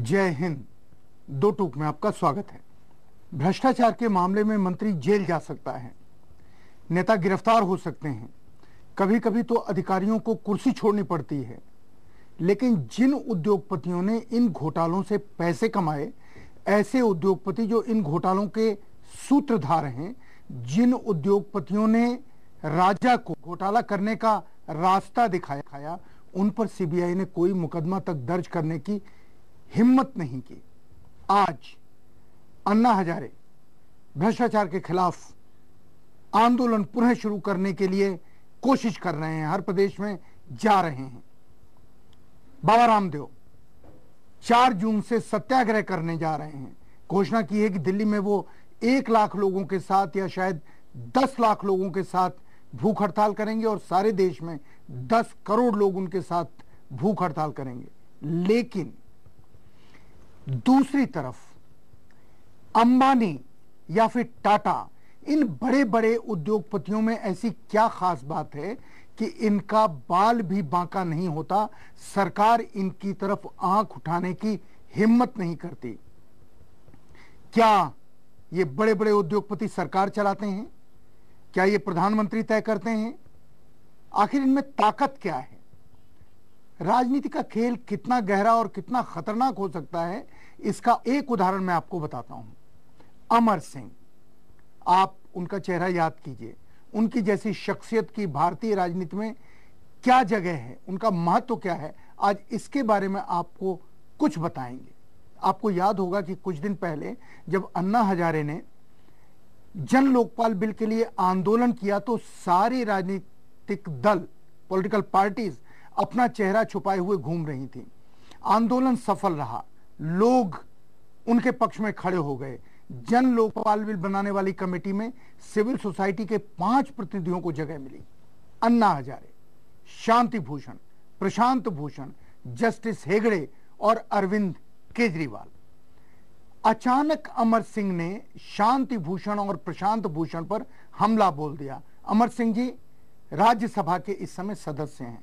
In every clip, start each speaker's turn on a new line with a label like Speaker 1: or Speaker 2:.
Speaker 1: जय हिंद। दो टूक में आपका स्वागत है। भ्रष्टाचार के मामले में मंत्री जेल जा सकता है, नेता गिरफ्तार हो सकते हैं, कभी कभी तो अधिकारियों को कुर्सी छोड़नी पड़ती है। लेकिन जिन उद्योगपतियों ने इन घोटालों से पैसे कमाए, ऐसे उद्योगपति जो इन घोटालों के सूत्रधार हैं, जिन उद्योगपतियों ने राजा को घोटाला करने का रास्ता दिखाया, उन पर सीबीआई ने कोई मुकदमा तक दर्ज करने की हिम्मत नहीं की। आज अन्ना हजारे भ्रष्टाचार के खिलाफ आंदोलन पुनः शुरू करने के लिए कोशिश कर रहे हैं, हर प्रदेश में जा रहे हैं। बाबा रामदेव 4 जून से सत्याग्रह करने जा रहे हैं। घोषणा की है कि दिल्ली में वो 1 लाख लोगों के साथ या शायद 10 लाख लोगों के साथ भूख हड़ताल करेंगे और सारे देश में 10 करोड़ लोग उनके साथ भूख हड़ताल करेंगे। लेकिन दूसरी तरफ अंबानी या फिर टाटा, इन बड़े बड़े उद्योगपतियों में ऐसी क्या खास बात है कि इनका बाल भी बांका नहीं होता, सरकार इनकी तरफ आंख उठाने की हिम्मत नहीं करती। क्या ये बड़े बड़े उद्योगपति सरकार चलाते हैं? क्या ये प्रधानमंत्री तय करते हैं? आखिर इनमें ताकत क्या है? राजनीति का खेल कितना गहरा और कितना खतरनाक हो सकता है, इसका एक उदाहरण मैं आपको बताता हूं। अमर सिंह, आप उनका चेहरा याद कीजिए। उनकी जैसी शख्सियत की भारतीय राजनीति में क्या जगह है, उनका महत्व क्या है, आज इसके बारे में आपको कुछ बताएंगे। आपको याद होगा कि कुछ दिन पहले जब अन्ना हजारे ने जन लोकपाल बिल के लिए आंदोलन किया तो सारी राजनीतिक दल, पॉलिटिकल पार्टीज अपना चेहरा छुपाए हुए घूम रही थी। आंदोलन सफल रहा, लोग उनके पक्ष में खड़े हो गए। जन लोकपाल बिल बनाने वाली कमेटी में सिविल सोसाइटी के 5 प्रतिनिधियों को जगह मिली। अन्ना हजारे, शांति भूषण, प्रशांत भूषण, जस्टिस हेगड़े और अरविंद केजरीवाल। अचानक अमर सिंह ने शांति भूषण और प्रशांत भूषण पर हमला बोल दिया। अमर सिंह जी राज्यसभा के इस समय सदस्य हैं।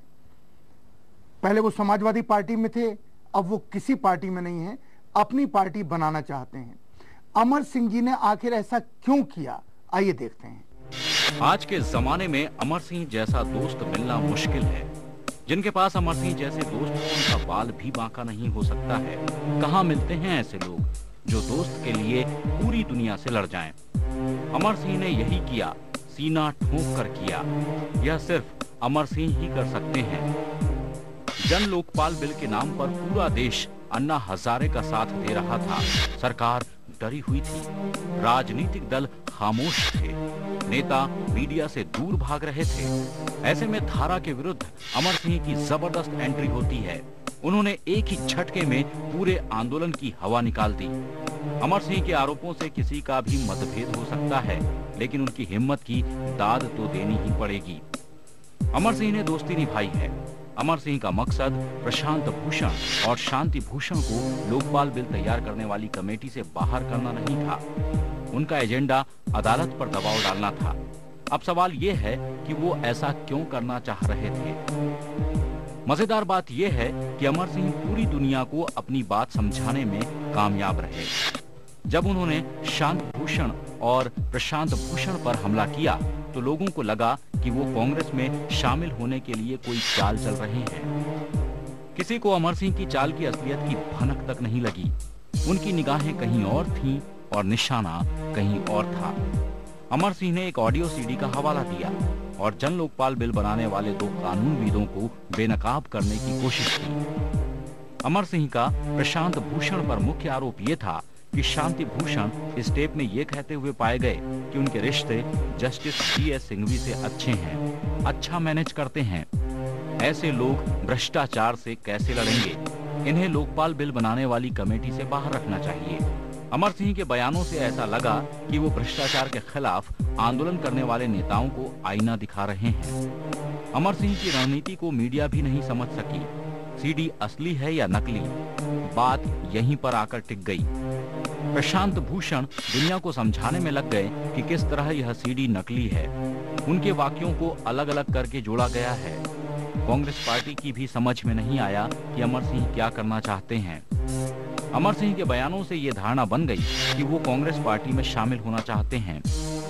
Speaker 1: पहले वो समाजवादी पार्टी में थे, अब वो किसी पार्टी में नहीं है, अपनी पार्टी बनाना चाहते हैं। अमर सिंह जी ने आखिर ऐसा क्यों किया, आइए देखते हैं।
Speaker 2: आज के जमाने में अमर सिंह जैसा दोस्त मिलना मुश्किल है। जिनके पास अमर सिंह जैसे दोस्त हो, उनका बाल भी बांका नहीं हो सकता है। कहाँ मिलते हैं ऐसे लोग जो दोस्त के लिए पूरी दुनिया से लड़ जाएं? अमर सिंह ने यही किया, सीना ठोक कर किया। यह सिर्फ अमर सिंह ही कर सकते हैं। जन लोकपाल बिल के नाम पर पूरा देश अन्ना हजारे का साथ दे रहा था। सरकार डरी हुई थी, राजनीतिक दल खामोश थे, नेता मीडिया से दूर भाग रहे थे। ऐसे में धारा के विरुद्ध अमर सिंह की जबरदस्त एंट्री होती है। उन्होंने एक ही झटके में पूरे आंदोलन की हवा निकाल दी। अमर सिंह के आरोपों से किसी का भी मतभेद हो सकता है, लेकिन उनकी हिम्मत की दाद तो देनी ही पड़ेगी। अमर सिंह ने दोस्ती निभाई है। अमर सिंह का मकसद प्रशांत भूषण और शांति भूषण को लोकपाल बिल तैयार करने वाली कमेटी से बाहर करना नहीं था। उनका एजेंडा अदालत पर दबाव डालना था। अब सवाल ये है कि वो ऐसा क्यों करना चाह रहे थे। मजेदार बात यह है कि अमर सिंह पूरी दुनिया को अपनी बात समझाने में कामयाब रहे। जब उन्होंने शांति भूषण और प्रशांत भूषण पर हमला किया तो लोगों को लगा कि वो कांग्रेस में शामिल होने के लिए कोई चाल चल रहे हैं। किसी को अमर सिंह की चाल की असलियत की भनक तक नहीं लगी। उनकी निगाहें कहीं और थीं और निशाना कहीं और था। अमर सिंह ने एक ऑडियो सीडी का हवाला दिया और जन लोकपाल बिल बनाने वाले 2 कानूनविदों को बेनकाब करने की कोशिश की। अमर सिंह का प्रशांत भूषण पर मुख्य आरोप ये था कि शांति भूषण इस टेप में ये कहते हुए पाए गए कि उनके रिश्ते जस्टिस जी.एस. सिंघवी से अच्छे हैं, अच्छा मैनेज करते हैं। ऐसे लोग भ्रष्टाचार से कैसे लड़ेंगे? इन्हें लोकपाल बिल बनाने वाली कमेटी से बाहर रखना चाहिए। अमर सिंह के बयानों से ऐसा लगा कि वो भ्रष्टाचार के खिलाफ आंदोलन करने वाले नेताओं को आईना दिखा रहे हैं। अमर सिंह की रणनीति को मीडिया भी नहीं समझ सकी। सीडी असली है या नकली, बात यहीं पर आकर टिक गई। प्रशांत भूषण दुनिया को समझाने में लग गए कि किस तरह यह सीडी नकली है। उनके वाक्यों को अलग अलग करके जोड़ा गया है। कांग्रेस पार्टी की भी समझ में नहीं आया कि अमर सिंह क्या करना चाहते हैं। अमर सिंह के बयानों से ये धारणा बन गई कि वो कांग्रेस पार्टी में शामिल होना चाहते हैं,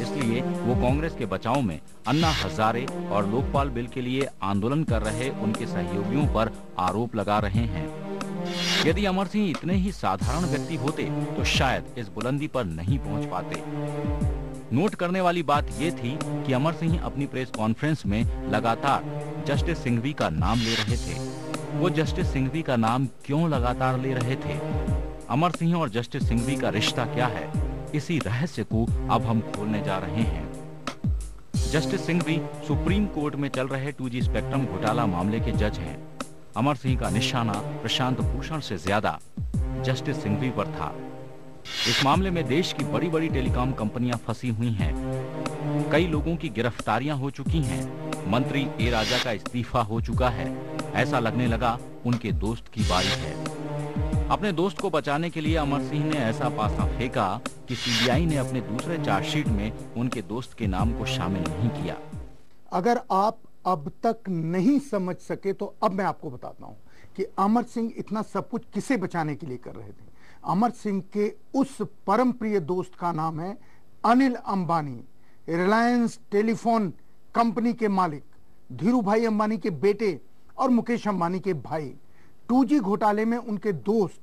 Speaker 2: इसलिए वो कांग्रेस के बचाव में अन्ना हजारे और लोकपाल बिल के लिए आंदोलन कर रहे उनके सहयोगियों पर आरोप लगा रहे हैं। यदि अमर सिंह इतने ही साधारण व्यक्ति होते तो शायद इस बुलंदी पर नहीं पहुंच पाते। नोट करने वाली बात ये थी कि अमर सिंह अपनी प्रेस कॉन्फ्रेंस में लगातार जस्टिस सिंघवी का नाम ले रहे थे। वो जस्टिस सिंघवी का नाम क्यों लगातार ले रहे थे? अमर सिंह और जस्टिस सिंघवी का रिश्ता क्या है? इसी रहस्य को अब हम खोलने जा रहे हैं। जस्टिस सिंघवी सुप्रीम कोर्ट में चल रहे 2G स्पेक्ट्रम घोटाला मामले के जज हैं। अमर सिंह का निशाना प्रशांत भूषण से ज्यादा जस्टिस सिंघवी पर था। इस मामले में देश की बड़ी बड़ी टेलीकॉम कंपनियां फंसी हुई हैं। कई लोगों की गिरफ्तारियां हो चुकी हैं। मंत्री ए राजा का इस्तीफा हो चुका है। ऐसा लगने लगा उनके दोस्त की बारी है। अपने दोस्त को बचाने के लिए अमर सिंह ने ऐसा पासा फेंका कि सीबीआई ने अपने दूसरे चार्जशीट में उनके दोस्त के नाम को शामिल नहीं किया।
Speaker 1: अगर आप अब तक नहीं समझ सके तो अब मैं आपको बताता हूं कि अमर सिंह इतना सब कुछ किसे बचाने के लिए कर रहे थे। अमर सिंह के उस परम प्रिय दोस्त का नाम है अनिल अंबानी, रिलायंस टेलीफोन कंपनी के मालिक, धीरू भाई अंबानी के बेटे और मुकेश अंबानी के भाई। 2G घोटाले में उनके दोस्त,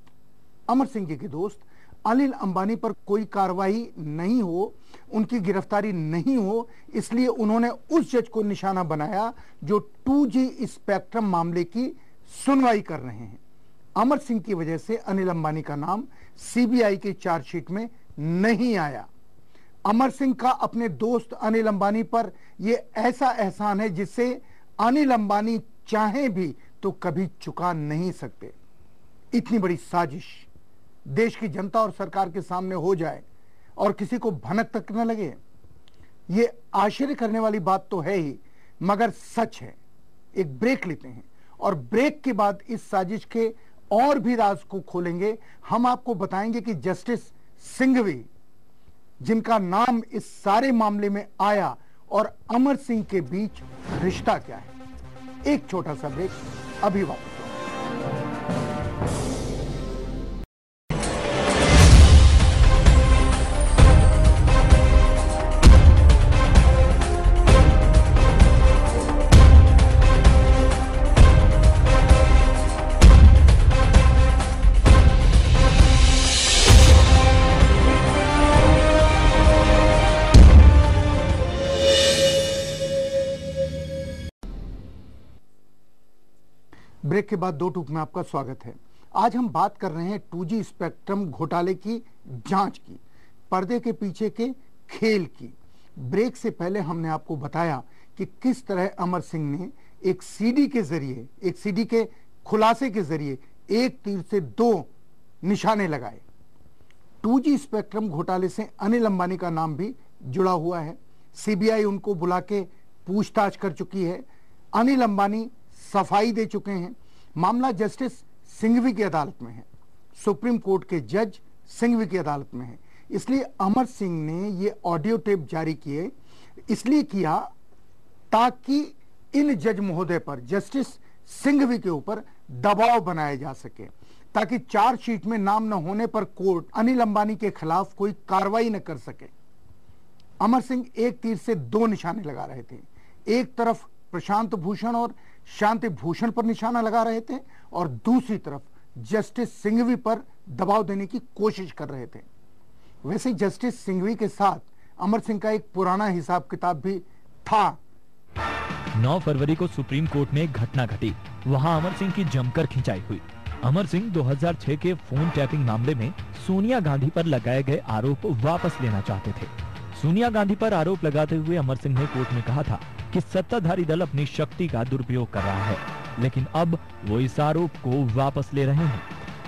Speaker 1: अमर सिंह के दोस्त अनिल अंबानी पर कोई कार्रवाई नहीं हो, उनकी गिरफ्तारी नहीं हो, इसलिए उन्होंने उस जज को निशाना बनाया जो 2G स्पेक्ट्रम मामले की सुनवाई कर रहे हैं। अमर सिंह की वजह से अनिल अंबानी का नाम सीबीआई की चार्जशीट में नहीं आया। अमर सिंह का अपने दोस्त अनिल अंबानी पर यह ऐसा एहसान है जिससे अनिल अंबानी चाहे भी तो कभी चुका नहीं सकते। इतनी बड़ी साजिश देश की जनता और सरकार के सामने हो जाए और किसी को भनक तक न लगे, ये आश्चर्य करने वाली बात तो है ही, मगर सच है। एक ब्रेक लेते हैं और ब्रेक के बाद इस साजिश के और भी राज को खोलेंगे। हम आपको बताएंगे कि जस्टिस सिंघवी, जिनका नाम इस सारे मामले में आया, और अमर सिंह के बीच रिश्ता क्या है। एक छोटा सा ब्रेक, अभी वापस। ब्रेक के बाद 2 टूक में आपका स्वागत है। आज हम बात कर रहे हैं 2G स्पेक्ट्रम घोटाले की जांच की, पर्दे के पीछे के खेल की। ब्रेक से पहले हमने आपको बताया कि किस तरह अमर सिंह ने एक सीडी के जरिए, एक सीडी के खुलासे के जरिए एक तीर से 2 निशाने लगाए। 2G स्पेक्ट्रम घोटाले से अनिल अंबानी का नाम भी जुड़ा हुआ है। सीबीआई उनको बुला के पूछताछ कर चुकी है। अनिल अंबानी सफाई दे चुके हैं। मामला जस्टिस सिंघवी की अदालत में है, सुप्रीम कोर्ट के जज सिंघवी की अदालत में है। इसलिए अमर सिंह ने ये ऑडियो टेप जारी किए, इसलिए किया ताकि इन जज महोदय पर, जस्टिस सिंघवी के ऊपर दबाव बनाया जा सके, ताकि चार्जशीट में नाम न होने पर कोर्ट अनिल अंबानी के खिलाफ कोई कार्रवाई न कर सके। अमर सिंह एक तीर से 2 निशाने लगा रहे थे। एक तरफ प्रशांत भूषण और शांति भूषण पर निशाना लगा रहे थे और दूसरी तरफ जस्टिस सिंघवी पर दबाव देने की कोशिश कर रहे थे। वैसे जस्टिस सिंघवी के साथ अमर सिंह का एक पुराना हिसाब किताब भी था।
Speaker 3: 9 फरवरी को सुप्रीम कोर्ट में एक घटना घटी, वहां अमर सिंह की जमकर खिंचाई हुई। अमर सिंह 2006 के फोन टैपिंग मामले में सोनिया गांधी पर लगाए गए आरोप वापस लेना चाहते थे। सोनिया गांधी पर आरोप लगाते हुए अमर सिंह ने कोर्ट में कहा था कि सत्ताधारी दल अपनी शक्ति का दुरुपयोग कर रहा है, लेकिन अब वो इस आरोप को वापस ले रहे हैं।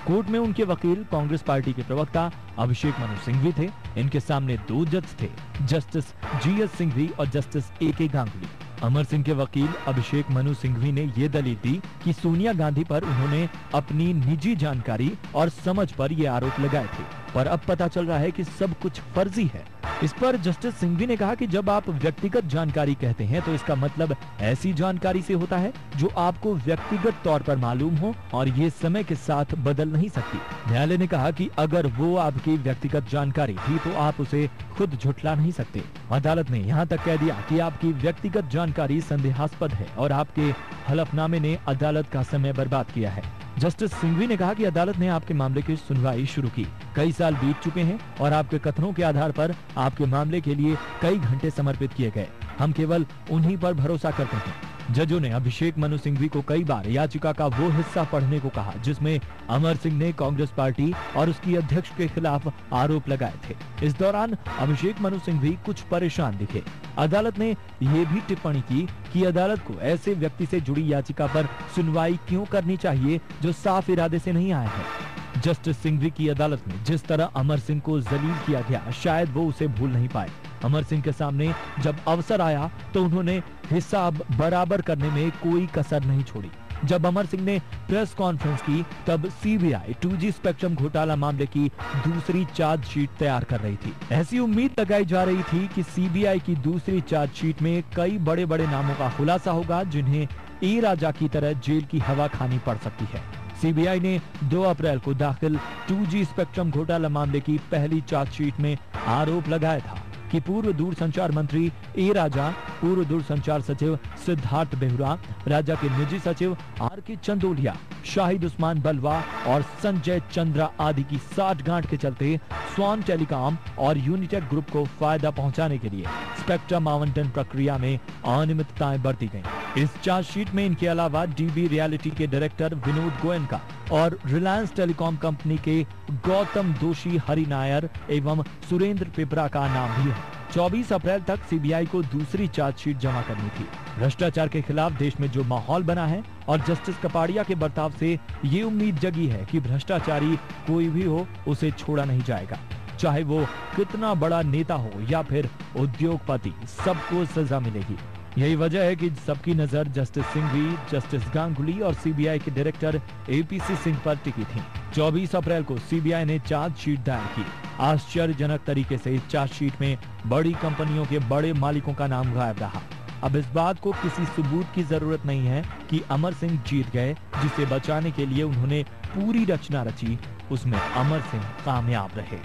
Speaker 3: कोर्ट में उनके वकील कांग्रेस पार्टी के प्रवक्ता अभिषेक मनु सिंघवी थे। इनके सामने 2 जज थे, जस्टिस GS सिंघवी और जस्टिस AK गांगुली। अमर सिंह के वकील अभिषेक मनु सिंघवी ने ये दलील दी कि सोनिया गांधी पर उन्होंने अपनी निजी जानकारी और समझ पर ये आरोप लगाए थे, पर अब पता चल रहा है कि सब कुछ फर्जी है। इस पर जस्टिस सिंघवी ने कहा कि जब आप व्यक्तिगत जानकारी कहते हैं तो इसका मतलब ऐसी जानकारी से होता है जो आपको व्यक्तिगत तौर पर मालूम हो और ये समय के साथ बदल नहीं सकती। न्यायालय ने कहा कि अगर वो आपकी व्यक्तिगत जानकारी थी तो आप उसे खुद झुठला नहीं सकते। अदालत ने यहाँ तक कह दिया कि आपकी व्यक्तिगत जानकारी संदेहास्पद है और आपके हलफनामे ने अदालत का समय बर्बाद किया है। जस्टिस सिंघवी ने कहा कि अदालत ने आपके मामले की सुनवाई शुरू की। कई साल बीत चुके हैं और आपके कथनों के आधार पर आपके मामले के लिए कई घंटे समर्पित किए गए। हम केवल उन्हीं पर भरोसा करते हैं। जजों ने अभिषेक मनु सिंघवी को कई बार याचिका का वो हिस्सा पढ़ने को कहा जिसमें अमर सिंह ने कांग्रेस पार्टी और उसकी अध्यक्ष के खिलाफ आरोप लगाए थे। इस दौरान अभिषेक मनु सिंघवी कुछ परेशान दिखे। अदालत ने ये भी टिप्पणी की कि अदालत को ऐसे व्यक्ति से जुड़ी याचिका पर सुनवाई क्यों करनी चाहिए जो साफ इरादे से नहीं आया है। जस्टिस सिंघवी की अदालत में जिस तरह अमर सिंह को जलील किया गया, शायद वो उसे भूल नहीं पाए। अमर सिंह के सामने जब अवसर आया तो उन्होंने हिसाब बराबर करने में कोई कसर नहीं छोड़ी। जब अमर सिंह ने प्रेस कॉन्फ्रेंस की तब सीबीआई 2G स्पेक्ट्रम घोटाला मामले की दूसरी चार्जशीट तैयार कर रही थी। ऐसी उम्मीद लगाई जा रही थी कि सीबीआई की दूसरी चार्जशीट में कई बड़े बड़े नामों का खुलासा होगा जिन्हें ए राजा की तरह जेल की हवा खानी पड़ सकती है। सीबीआई ने 2 अप्रैल को दाखिल 2G स्पेक्ट्रम घोटाला मामले की पहली चार्जशीट में आरोप लगाया था कि पूर्व दूरसंचार मंत्री ए राजा, पूर्व दूरसंचार सचिव सिद्धार्थ बेहुरा, राजा के निजी सचिव R.K. चंदोलिया, शाहिद उस्मान बलवा और संजय चंद्रा आदि की साठगांठ के चलते स्वान टेलीकॉम और यूनिटेक ग्रुप को फायदा पहुंचाने के लिए स्पेक्ट्रम आवंटन प्रक्रिया में अनियमितताएं बरती गईं। इस चार्जशीट में इनके अलावा डीबी रियलिटी के डायरेक्टर विनोद गोयनका और रिलायंस टेलीकॉम कंपनी के गौतम दोषी हरि नायर एवं सुरेंद्र पिपरा का नाम भी है। 24 अप्रैल तक सीबीआई को दूसरी चार्जशीट जमा करनी थी। भ्रष्टाचार के खिलाफ देश में जो माहौल बना है और जस्टिस कपाड़िया के बर्ताव से ये उम्मीद जगी है कि भ्रष्टाचारी कोई भी हो उसे छोड़ा नहीं जाएगा, चाहे वो कितना बड़ा नेता हो या फिर उद्योगपति, सबको सजा मिलेगी। यही वजह है कि सबकी नजर जस्टिस सिंघवी, जस्टिस गांगुली और सीबीआई के डायरेक्टर एपीसी सिंह पर टिकी थी। 24 अप्रैल को सीबीआई ने चार्जशीट दायर की। आश्चर्यजनक तरीके से इस चार्जशीट में बड़ी कंपनियों के बड़े मालिकों का नाम गायब रहा। अब इस बात को किसी सबूत की जरूरत नहीं है कि अमर सिंह जीत गए, जिसे बचाने के लिए उन्होंने पूरी रचना रची, उसमें अमर सिंह कामयाब रहे।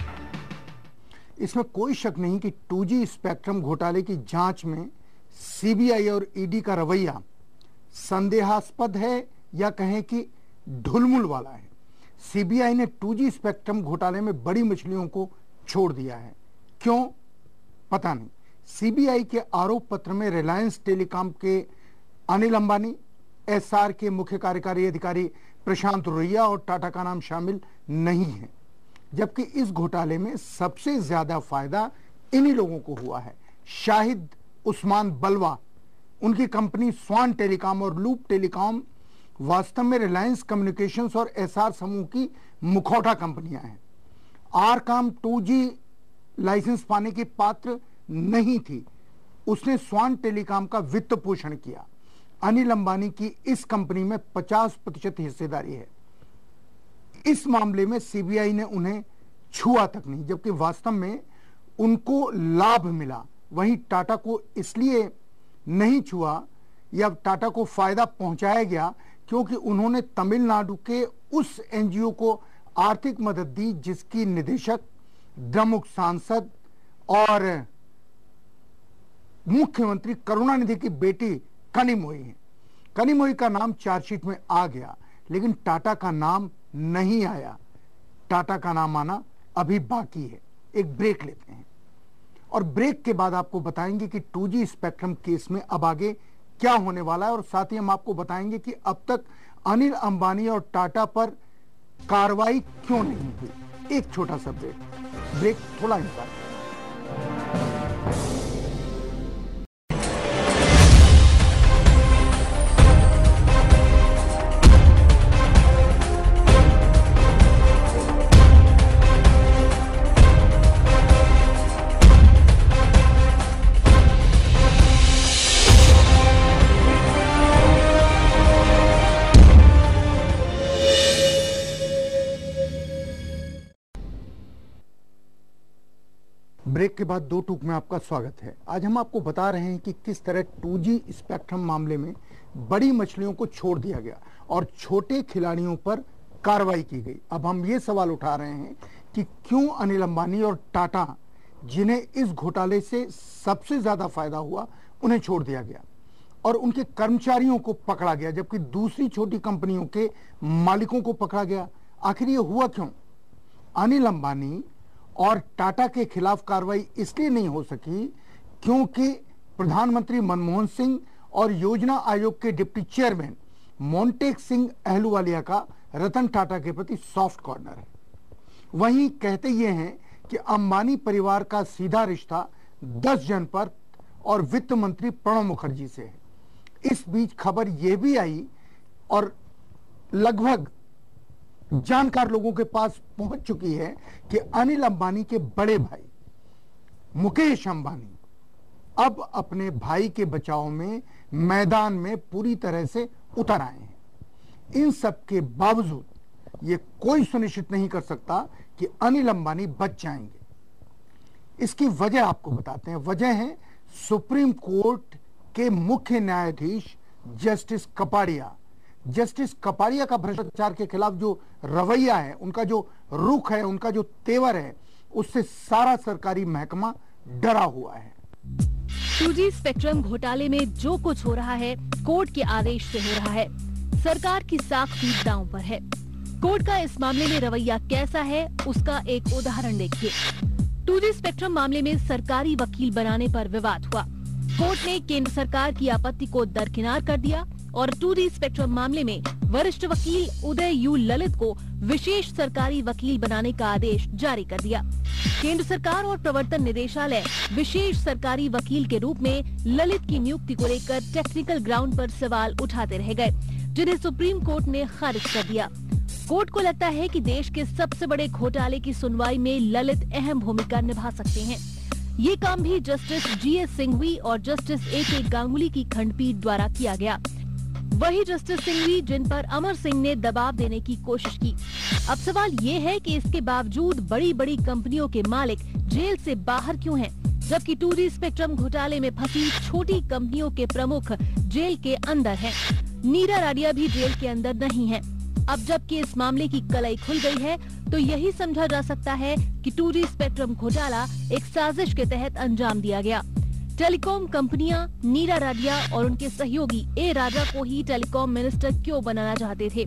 Speaker 1: इसमें कोई शक नहीं कि 2G स्पेक्ट्रम घोटाले की जांच में सीबीआई और ईडी का रवैया संदेहास्पद है या कहें कि ढुलमुल वाला है। सीबीआई ने 2G स्पेक्ट्रम घोटाले में बड़ी मछलियों को छोड़ दिया है। क्यों? पता नहीं। सीबीआई के आरोप पत्र में रिलायंस टेलीकॉम के अनिल अंबानी, एसआर के मुख्य कार्यकारी अधिकारी प्रशांत रोइया और टाटा का नाम शामिल नहीं है, जबकि इस घोटाले में सबसे ज्यादा फायदा इन्हीं लोगों को हुआ है। शाहिद उस्मान बलवा, उनकी कंपनी स्वान टेलीकॉम और लूप टेलीकॉम वास्तव में रिलायंस कम्युनिकेशंस और एसआर समूह की मुखौटा कंपनियां हैं। आरकॉम 2G लाइसेंस पाने की पात्र नहीं थी, उसने स्वान टेलीकॉम का वित्त पोषण किया। अनिल अंबानी की इस कंपनी में 50% हिस्सेदारी है। इस मामले में सीबीआई ने उन्हें छुआ तक नहीं, जबकि वास्तव में उनको लाभ मिला। वहीं टाटा को इसलिए नहीं छुआ या टाटा को फायदा पहुंचाया गया क्योंकि उन्होंने तमिलनाडु के उस एनजीओ को आर्थिक मदद दी जिसकी निदेशक द्रमुक सांसद और मुख्यमंत्री करुणानिधि की बेटी कनिमोई है। कनिमोई का नाम चार्जशीट में आ गया, लेकिन टाटा का नाम नहीं आया। टाटा का नाम आना अभी बाकी है। एक ब्रेक लेते हैं और ब्रेक के बाद आपको बताएंगे कि 2G स्पेक्ट्रम केस में अब आगे क्या होने वाला है, और साथ ही हम आपको बताएंगे कि अब तक अनिल अंबानी और टाटा पर कार्रवाई क्यों नहीं हुई। एक छोटा सा ब्रेक, थोड़ा इंतजार। ब्रेक के बाद दो टूक में आपका स्वागत है। आज हम आपको बता रहे हैं कि किस तरह 2G स्पेक्ट्रम मामले में बड़ी मछलियों को छोड़ दिया गया और छोटे खिलाड़ियों पर कार्रवाई की गई। अब हम ये सवाल उठा रहे हैं कि क्यों अनिल अंबानी और टाटा, जिन्हें इस घोटाले से सबसे ज्यादा फायदा हुआ, उन्हें छोड़ दिया गया और उनके कर्मचारियों को पकड़ा गया, जबकि दूसरी छोटी कंपनियों के मालिकों को पकड़ा गया। आखिर ये हुआ क्यों? अनिल अंबानी और टाटा के खिलाफ कार्रवाई इसलिए नहीं हो सकी क्योंकि प्रधानमंत्री मनमोहन सिंह और योजना आयोग के डिप्टी चेयरमैन मोंटेक सिंह अहलूवालिया का रतन टाटा के प्रति सॉफ्ट कॉर्नर है। वहीं कहते ये हैं कि अंबानी परिवार का सीधा रिश्ता 10 जनपद और वित्त मंत्री प्रणब मुखर्जी से है। इस बीच खबर यह भी आई और लगभग जानकार लोगों के पास पहुंच चुकी है कि अनिल अंबानी के बड़े भाई मुकेश अंबानी अब अपने भाई के बचाव में मैदान में पूरी तरह से उतर आए हैं। इन सब के बावजूद ये कोई सुनिश्चित नहीं कर सकता कि अनिल अंबानी बच जाएंगे। इसकी वजह आपको बताते हैं। वजह है सुप्रीम कोर्ट के मुख्य न्यायाधीश जस्टिस कपाड़िया। जस्टिस कपाड़िया का भ्रष्टाचार के खिलाफ जो रवैया है, उनका जो रुख है, उनका जो तेवर है, उससे सारा सरकारी महकमा डरा हुआ है।
Speaker 4: 2G स्पेक्ट्रम घोटाले में जो कुछ हो रहा है कोर्ट के आदेश से हो रहा है। सरकार की साख भी दांव पर है। कोर्ट का इस मामले में रवैया कैसा है, उसका एक उदाहरण देखिए। 2G स्पेक्ट्रम मामले में सरकारी वकील बनाने पर विवाद हुआ। कोर्ट ने केंद्र सरकार की आपत्ति को दरकिनार कर दिया और 2G स्पेक्ट्रम मामले में वरिष्ठ वकील उदय यू ललित को विशेष सरकारी वकील बनाने का आदेश जारी कर दिया। केंद्र सरकार और प्रवर्तन निदेशालय विशेष सरकारी वकील के रूप में ललित की नियुक्ति को लेकर टेक्निकल ग्राउंड पर सवाल उठाते रह गए, जिन्हें सुप्रीम कोर्ट ने खारिज कर दिया। कोर्ट को लगता है कि देश के सबसे बड़े घोटाले की सुनवाई में ललित अहम भूमिका निभा सकते हैं। ये काम भी जस्टिस GS सिंघवी और जस्टिस AK गांगुली की खंडपीठ द्वारा किया गया। वही जस्टिस सिंघवी जिन पर अमर सिंह ने दबाव देने की कोशिश की। अब सवाल ये है कि इसके बावजूद बड़ी बड़ी कंपनियों के मालिक जेल से बाहर क्यों हैं, जबकि 2G स्पेक्ट्रम घोटाले में फंसी छोटी कंपनियों के प्रमुख जेल के अंदर हैं। नीरा राडिया भी जेल के अंदर नहीं है। अब जबकि इस मामले की कलई खुल गई है, तो यही समझा जा सकता है कि 2G स्पेक्ट्रम घोटाला एक साजिश के तहत अंजाम दिया गया। टेलीकॉम कंपनियां नीरा राडिया और उनके सहयोगी ए राजा को ही टेलीकॉम मिनिस्टर क्यों बनाना चाहते थे?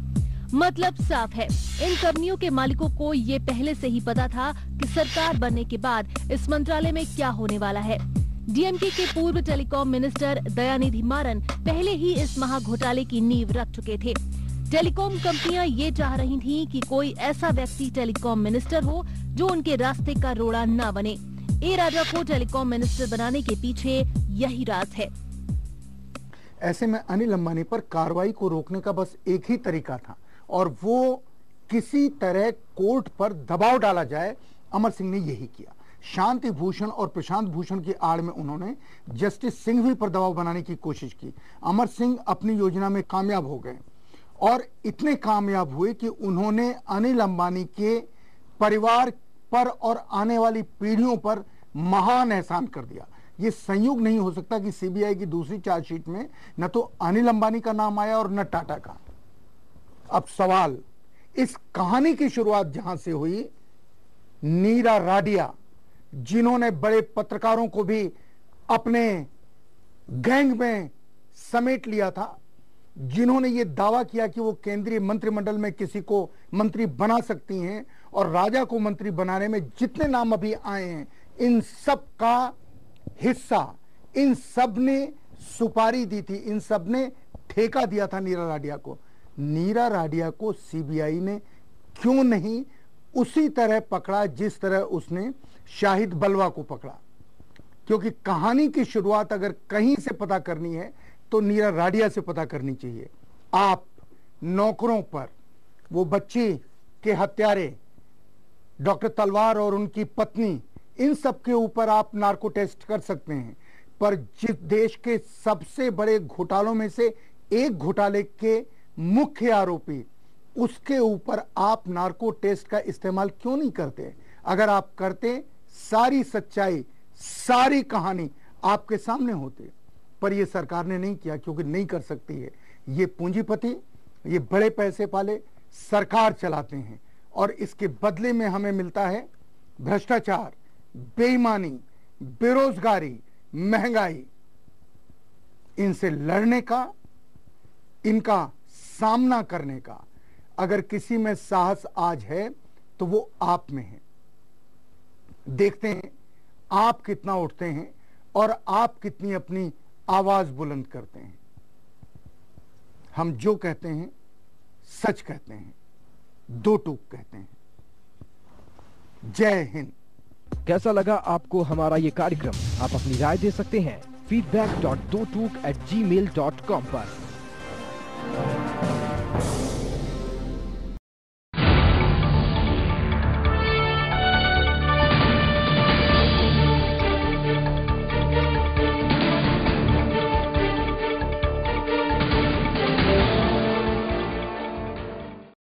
Speaker 4: मतलब साफ है, इन कंपनियों के मालिकों को ये पहले से ही पता था कि सरकार बनने के बाद इस मंत्रालय में क्या होने वाला है। DMK के पूर्व टेलीकॉम मिनिस्टर दयानिधि मारन पहले ही इस महाघोटाले की नींव रख चुके थे। टेलीकॉम कंपनियां ये चाह रही थीं कि कोई ऐसा व्यक्ति टेलीकॉम मिनिस्टर हो जो उनके रास्ते का रोड़ा न बने। ए राजा को टेलीकॉम मिनिस्टर बनाने के पीछे यही राज है।
Speaker 1: ऐसे में अनिल अंबानी पर कार्रवाई को रोकने का बस एक ही तरीका था और वो किसी तरह कोर्ट पर दबाव डाला जाए। अमर सिंह ने यही किया। शांति भूषण और प्रशांत भूषण की आड़ में उन्होंने जस्टिस सिंघवी पर दबाव बनाने की कोशिश की। अमर सिंह अपनी योजना में कामयाब हो गए और इतने कामयाब हुए कि उन्होंने अनिल अंबानी के परिवार पर और आने वाली पीढ़ियों पर महान एहसान कर दिया। ये संयोग नहीं हो सकता कि CBI की दूसरी चार्जशीट में न तो अनिल अंबानी का नाम आया और न टाटा का। अब सवाल, इस कहानी की शुरुआत जहां से हुई, नीरा राडिया, जिन्होंने बड़े पत्रकारों को भी अपने गैंग में समेट लिया था, जिन्होंने ये दावा किया कि वो केंद्रीय मंत्रिमंडल में किसी को मंत्री बना सकती हैं और राजा को मंत्री बनाने में जितने नाम अभी आए हैं, इन सब का हिस्सा, इन सब ने सुपारी दी थी, इन सब ने ठेका दिया था नीरा राडिया को। नीरा राडिया को CBI ने क्यों नहीं उसी तरह पकड़ा जिस तरह उसने शाहिद बलवा को पकड़ा? क्योंकि कहानी की शुरुआत अगर कहीं से पता करनी है तो नीरा राडिया से पता करनी चाहिए। आप नौकरों पर, वो बच्ची के हत्यारे डॉक्टर तलवार और उनकी पत्नी, इन सब के ऊपर आप नार्को टेस्ट कर सकते हैं, पर जिस देश के सबसे बड़े घोटालों में से एक घोटाले के मुख्य आरोपी, उसके ऊपर आप नार्को टेस्ट का इस्तेमाल क्यों नहीं करते? अगर आप करते, सारी सच्चाई, सारी कहानी आपके सामने होती, पर यह सरकार ने नहीं किया, क्योंकि नहीं कर सकती है। ये पूंजीपति, ये बड़े पैसे वाले सरकार चलाते हैं और इसके बदले में हमें मिलता है भ्रष्टाचार, बेईमानी, बेरोजगारी, महंगाई। इनसे लड़ने का, इनका सामना करने का अगर किसी में साहस आज है तो वो आप में है। देखते हैं आप कितना उठते हैं और आप कितनी अपनी आवाज बुलंद करते हैं। हम जो कहते हैं सच कहते हैं, दो टूक कहते हैं। जय हिंद।
Speaker 5: कैसा लगा आपको हमारा ये कार्यक्रम? आप अपनी राय दे सकते हैं feedback.dotuk@gmail.com पर।